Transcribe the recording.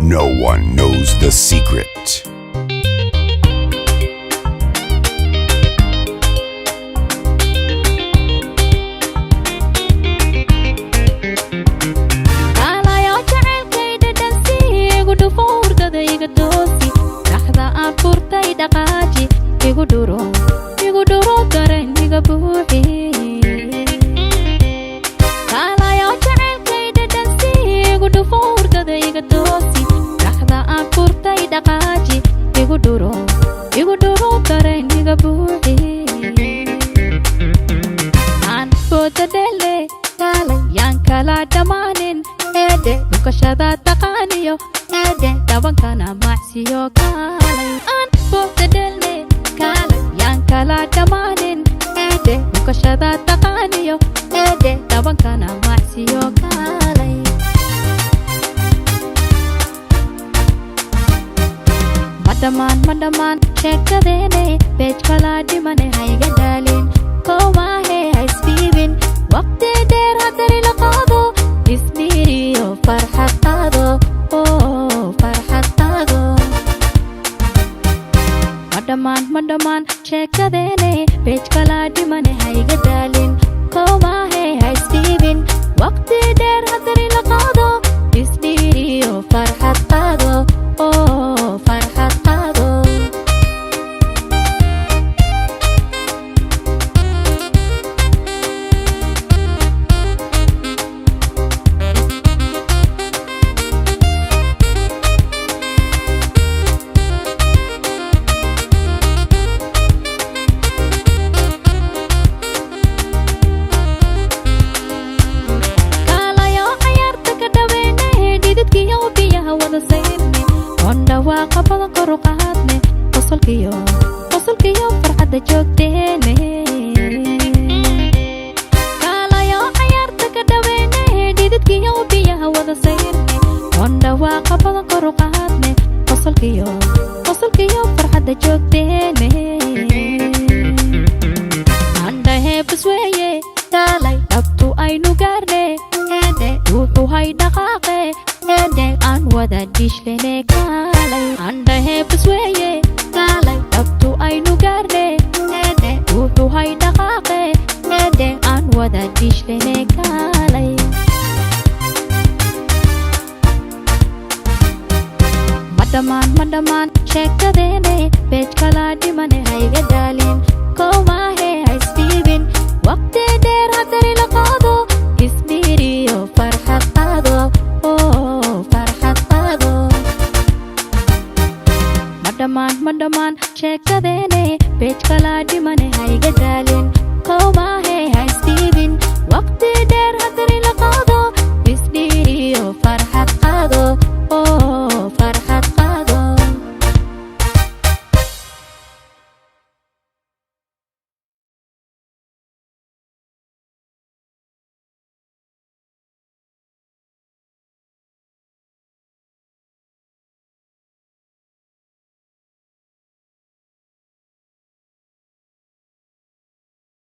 No one knows the secret. Igu duro dareen iga buuxi kaalayo jacaylkayda dhansi igu dhufo hurdada iga toosi dhaxda aan furtay dhaqaaji igu duro dareen iga buuxi aan booda dhele kaalay yaan kala dhammaanin eedhe dhukashada taqaaniyo eedhe dhabankana macsiyo kaalay aan booda dhele kaalay yaan kala dhammaanin eedhe dhukashada taqaaniyo eedhe dhabankana macsiyo kaalay madhamaan sheekadeene beej kala dhimane hayga dhaalin koomaahe ha isbiibin waqti dheer hadari la qaado ismiiriyo farxad qaado farxad qaado madhamaan sheekadeene beej kala dhimane hayga dhaalin koomaahe ha isbiibin waqti dheer hadari la qaado ismiiriyo farxad qaado farxad qaado dhawaaqa badan kor u qaadne qosolkiyo farxadda joogteene kaalayo cayaarta ka dhaweene dhididkiyo biyaha wada sayrne oon dhawaaqa badan kor u qaadne qosolkiyo farxadda joogteene andhahe busweeye kaalay dhabtu aynu gaarne eedhe wuxuu hay dhaqaaqe eedhe aan wada dhishlene kaalay andhahe busweeye kaalay dhabtu aynu gaarne eedhe wuxuu hay dhaqaaqe eedhe aan wada dhishlene kaalay madhamaan sheekadeene beej kala dhimane hayga dhaalin koomaahe ha isbiibin waqti dheer hadari la qaado ismiiriyo farxad qaado farxad qaado madhamaan sheekadeene beej kala dhimane hayga dhaalin